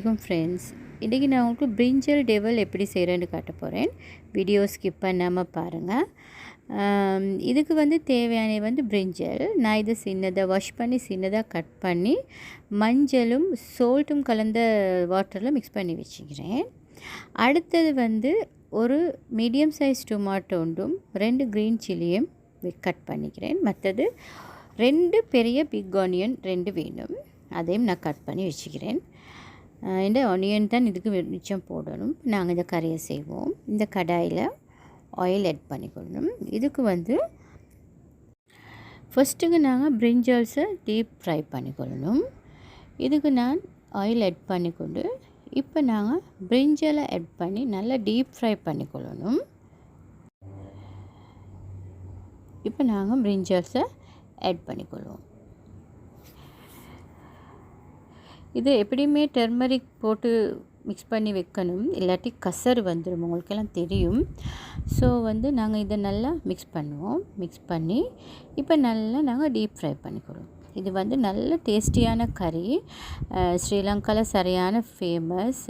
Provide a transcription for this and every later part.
அலைக்கும் ஃப்ரெண்ட்ஸ். இன்றைக்கி நான் உங்களுக்கு பிரிஞ்சல் டெவல் எப்படி செய்கிறேன்னு காட்ட போகிறேன். வீடியோ ஸ்கிப் பண்ணாமல் பாருங்கள். இதுக்கு தேவையான பிரிஞ்சல் நான் இதை சின்னதாக வாஷ் பண்ணி சின்னதாக கட் பண்ணி மஞ்சளும் சோல்ட்டும் கலந்த வாட்டரில் மிக்ஸ் பண்ணி வச்சுக்கிறேன். அடுத்தது ஒரு மீடியம் சைஸ் டொமாட்டோ ஒன்றும் 2 க்ரீன் சில்லியும் கட் பண்ணிக்கிறேன். மற்றது 2 பெரிய பிக் ஆனியன் 2 வேணும், அதையும் நான் கட் பண்ணி வச்சுக்கிறேன். இந்த ஆனியன் தான் இதுக்கு மிச்சம் போடணும். நாங்கள் இந்த கறியை செய்வோம். இந்த கடாயில் ஆயில் ஆட் பண்ணிக்கொள்ளணும். இதுக்கு ஃபஸ்ட்டுக்கு நாங்கள் பிரிஞ்சால்ஸை டீப் ஃப்ரை பண்ணிக்கொள்ளணும். இதுக்கு நான் ஆயில் ஆட் பண்ணிக்கொண்டு இப்போ நாங்கள் பிரிஞ்சலை ஆட் பண்ணி நல்லா டீப் ஃப்ரை பண்ணிக்கொள்ளணும். இப்போ நாங்கள் பிரிஞ்சால்ஸை ஆட் பண்ணிக்கொள்வோம். இது எப்படியுமே டர்மரிக் போட்டு மிக்ஸ் பண்ணி வைக்கணும், இல்லாட்டி கசர் வந்துடும், உங்களுக்கெல்லாம் தெரியும். ஸோ நாங்கள் இதை நல்லா மிக்ஸ் பண்ணுவோம். மிக்ஸ் பண்ணி இப்போ நல்லா நாங்கள் டீப் ஃப்ரை பண்ணிக்கிறோம். இது நல்ல டேஸ்டியான கறி. ஸ்ரீலங்காவில் சரியான ஃபேமஸ்.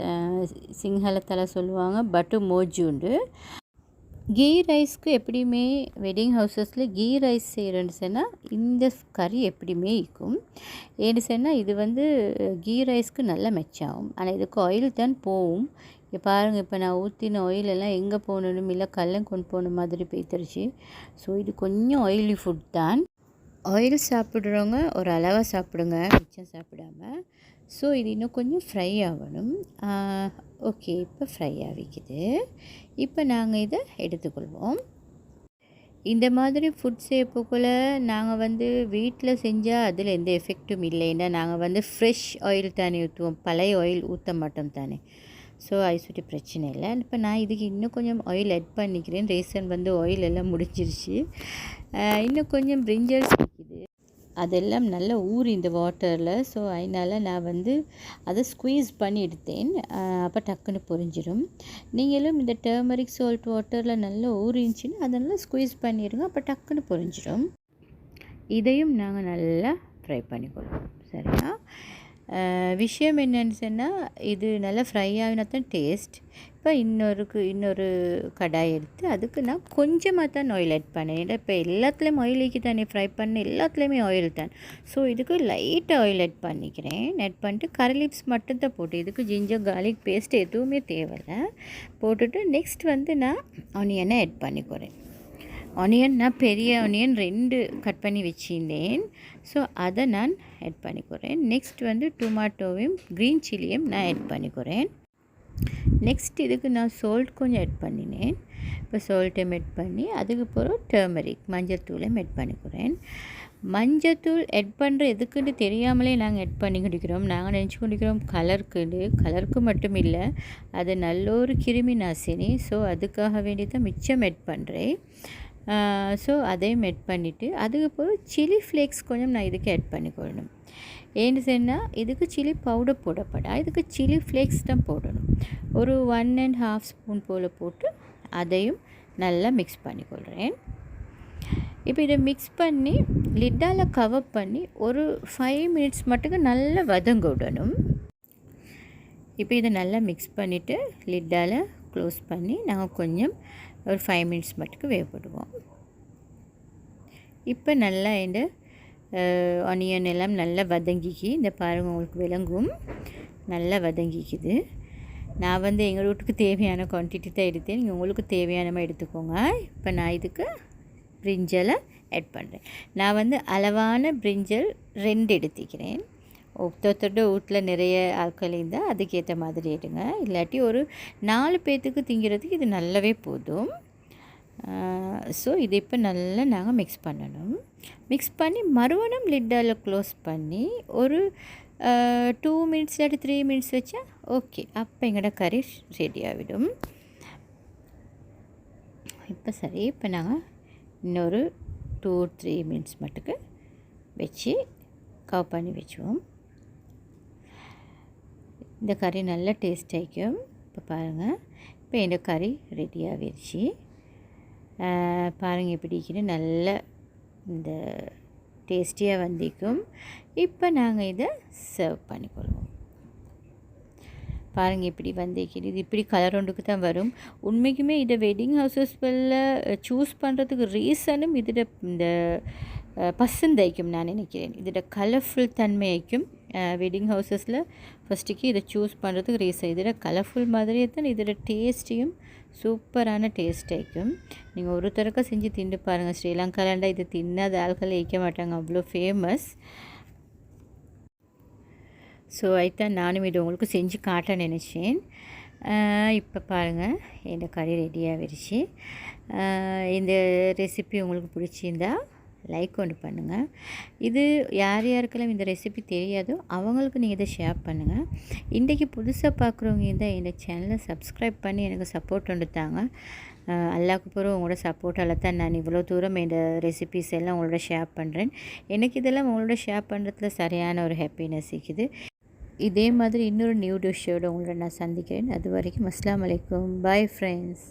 சிங்களத்தில் சொல்லுவாங்க பட்டு மோஜுண்டு. கீ ரைஸ்க்கு எப்படியுமே வெட்டிங் ஹவுசஸில் கீ ரைஸ் செய்கிறேன்னு சொன்னால் இந்த கறி எப்படியுமே இருக்கும். ஏன்னு சொன்னால் இது கீ ரைஸ்க்கு நல்லா மெச்சாகும். ஆனால் இதுக்கு ஆயில் தான் போகும். இப்போ பாருங்கள், இப்போ நான் ஊற்றின ஆயிலெல்லாம் எங்கே போகணும், இல்லை கல்லம் கொண்டு போன மாதிரி போய்த்துருச்சு. ஸோ இது கொஞ்சம் ஆயிலி ஃபுட் தான். ஆயில் சாப்பிட்றவங்க ஒரு அளவாக சாப்பிடுங்க, மிச்சம் சாப்பிடாம. ஸோ இது இன்னும் கொஞ்சம் ஃப்ரை ஆகணும். ஓகே, இப்போ ஃப்ரை ஆகிக்குது. இப்போ நாங்கள் இதை எடுத்துக்கொள்வோம். இந்த மாதிரி ஃபுட் செய்யப்போக்குள்ள நாங்கள் வீட்டில் செஞ்சால் அதில் எந்த எஃபெக்டும் இல்லைன்னா நாங்கள் ஃப்ரெஷ் ஆயில் தானே ஊற்றுவோம், பழைய ஆயில் ஊற்ற மாட்டோம் தானே. ஸோ அதை சுற்றி பிரச்சனை இல்லை. இப்போ நான் இதுக்கு இன்னும் கொஞ்சம் ஆயில் ஆட் பண்ணிக்கிறேன். ரீசன் ஆயில் எல்லாம் முடிஞ்சிருச்சு. இன்னும் கொஞ்சம் பிரிஞ்சல் இருக்குது, அதெல்லாம் நல்லா ஊறி இந்த வாட்டரில். ஸோ அதனால் நான் அதை ஸ்குவீஸ் பண்ணி எடுத்தேன். அப்போ டக்குன்னு பொரிஞ்சிடும். நீங்களும் இந்த டர்மரிக் சால்ட் வாட்டரில் நல்லா ஊறிஞ்சின்னு அதெல்லாம் ஸ்குவீஸ் பண்ணிடுங்க, அப்போ டக்குன்னு பொரிஞ்சிடும். இதையும் நாங்கள் நல்லா ஃப்ரை பண்ணிக்கொள்வோம். சரியா? விஷயம் என்னன்னு சொன்னால் இது நல்லா ஃப்ரை ஆகினா தான் டேஸ்ட். இப்போ இன்னொரு கடாய் எடுத்து அதுக்கு நான் கொஞ்சமாக தான் ஆயில் ஆட் பண்ணேன். ஏன்னா இப்போ எல்லாத்துலேயும் ஆயிலுக்கு தானே ஃப்ரை பண்ண, எல்லாத்துலேயுமே ஆயில் தான். ஸோ இதுக்கு லைட்டாக ஆயில் ஆட் பண்ணிக்கிறேன். ஆட் பண்ணிட்டு கறி லீவ்ஸ் மட்டும்தான் போட்டு, இதுக்கு ஜிஞ்சர் கார்லிக் பேஸ்ட் எதுவுமே தேவையில்லை. போட்டுட்டு நெக்ஸ்ட் நான் ஆனியனை ஆட் பண்ணிக்கிறேன். ஆனியன் நான் பெரிய ஆனியன் 2 கட் பண்ணி வச்சுருந்தேன். ஸோ அதை நான் ஆட் பண்ணிக்கிறேன். நெக்ஸ்ட் டொமாட்டோவையும் க்ரீன் சில்லியும் நான் ஆட் பண்ணிக்கிறேன். நெக்ஸ்ட் இதுக்கு நான் சால்ட் கொஞ்சம் ஆட் பண்ணினேன். இப்போ சால்ட்டையும் ஆட் பண்ணி அதுக்கப்புறம் டர்மரிக் மஞ்சத்தூளையும் ஆட் பண்ணிக்கிறேன். மஞ்சத்தூள் ஆட் பண்ணுற எதுக்குன்னு தெரியாமலே நாங்கள் ஆட் பண்ணி குடிக்கிறோம். நாங்கள் நினச்சி குடிக்கிறோம் கலருக்கு மட்டும் இல்லை, அது நல்ல ஒரு கிருமி நாசினி. ஸோ அதுக்காக வேண்டி தான் மிச்சம் ஆட் பண்ணுறேன். ஸோ அதையும் ஆட் பண்ணிவிட்டு அதுக்கப்புறம் சில்லி ஃப்ளேக்ஸ் கொஞ்சம் நான் இதுக்கு ஆட் பண்ணிக்கொள்ளணும். ஏன்னு சொன்னால் இதுக்கு சில்லி பவுடர் போடப்படா, இதுக்கு சில்லி ஃப்ளேக்ஸ் தான் போடணும். ஒரு 1½ ஸ்பூன் போல் போட்டு அதையும் நல்லா மிக்ஸ் பண்ணிக்கொள்கிறேன். இப்போ இதை மிக்ஸ் பண்ணி லிட்டால் கவர் பண்ணி ஒரு 5 மினிட்ஸ் மட்டுக்கு நல்லா வதங்க விடணும். இப்போ இதை நல்லா மிக்ஸ் பண்ணிவிட்டு லிட்டால் க்ளோஸ் பண்ணி நாங்கள் கொஞ்சம் ஒரு 5 மினிட்ஸ் மட்டுக்கு வேகப்படுவோம். இப்போ நல்லா இந்த ஆனியன் எல்லாம் நல்லா வதங்கிக்கி, இந்த பாருங்கள் உங்களுக்கு விளங்கும், நல்லா வதங்கிக்குது. நான் எங்கள் வீட்டுக்கு தேவையான குவான்டிட்டி தான் எடுத்தேன், நீங்கள் உங்களுக்கு தேவையானமாக எடுத்துக்கோங்க. இப்போ நான் இதுக்கு பிரிஞ்சலை ஆட் பண்ணுறேன். நான் அளவான பிரிஞ்சல் 2 எடுத்துக்கிறேன். ஒருத்தொட வீட்டில் நிறைய ஆட்கள் இருந்தால் அதுக்கேற்ற மாதிரி எடுங்க, இல்லாட்டி ஒரு 4 பேர்த்துக்கு திங்கிறதுக்கு இது நல்லாவே போதும். ஸோ இது இப்போ நல்லா நாங்கள் மிக்ஸ் பண்ணணும். மிக்ஸ் பண்ணி மறுபடியும் லிட்டால் க்ளோஸ் பண்ணி ஒரு 2 மினிட்ஸ் இல்லாட்டி 3 மினிட்ஸ் வச்சா ஓகே. அப்போ எங்களோட கறி ரெடி ஆகிடும். இப்போ சரி, இப்போ நாங்கள் இன்னொரு 2-3 மினிட்ஸ் மட்டுக்கு வச்சு கவர் பண்ணி வச்சுவோம். இந்த கறி நல்லா டேஸ்ட் ஆகிக்கும். இப்போ பாருங்கள், இப்போ இந்த கறி ரெடி ஆகிடுச்சு. பாருங்கள் எப்படிக்குன்னு நல்லா இந்த டேஸ்டியாக வந்திக்கும். இப்போ நாங்கள் இதை சர்வ் பண்ணிக்கொள்வோம். பாருங்கள் இப்படி வந்திருக்குது. இது இப்படி கலர் ஒன்றுக்கு தான் வரும். உண்மைக்குமே இதை வெட்டிங் ஹவுசஸ் சூஸ் பண்ணுறதுக்கு ரீசனும் இதோட இந்த பசந்தைக்கும் நான் நினைக்கிறேன். இதோட கலர்ஃபுல் தன்மைக்கும் வெட்டிங் ஹவுசஸில் ஃபஸ்ட்டுக்கு இதை சூஸ் பண்ணுறதுக்கு ரீசன் இதோட கலர்ஃபுல் மாதிரியே தான் இதோட டேஸ்ட்டையும் சூப்பரான டேஸ்ட் ஆகிக்கும். நீங்கள் ஒரு தடவை செஞ்சு தின்னு பாருங்கள். ஸ்ரீலங்காலண்டா இதை தின்னாத ஆட்கள் வைக்க மாட்டாங்க, அவ்வளோ ஃபேமஸ். ஸோ அதுதான் நானும் இதை உங்களுக்கு செஞ்சு காட்ட நினச்சேன். இப்போ பாருங்கள் இந்த கறி ரெடியாகிடுச்சு. இந்த ரெசிபி உங்களுக்கு பிடிச்சிருந்தா லைக் ஒன்று பண்ணுங்கள். இது யார் யாருக்கெல்லாம் இந்த ரெசிபி தெரியாதோ அவங்களுக்கு நீங்கள் இதை ஷேர் பண்ணுங்கள். இன்றைக்கி புதுசாக பார்க்குறவங்க இருந்தால் இந்த சேனலை சப்ஸ்கிரைப் பண்ணி எனக்கு சப்போர்ட் ஒன்று தாங்க. அல்லாக்கு பிறகு உங்களோட சப்போர்ட்டால் தான் நான் இவ்வளோ தூரம் இந்த ரெசிபிஸ் எல்லாம் உங்களோட ஷேர் பண்ணுறேன். எனக்கு இதெல்லாம் உங்களோட ஷேர் பண்ணுறதுல சரியான ஒரு ஹாப்பினஸ் இருக்குது. இதே மாதிரி இன்னொரு நியூ டிஷ்ஷோடு உங்களோட நான் சந்திக்கிறேன். அது வரைக்கும் அஸ்ஸலாமு அலைக்கும். Bye friends.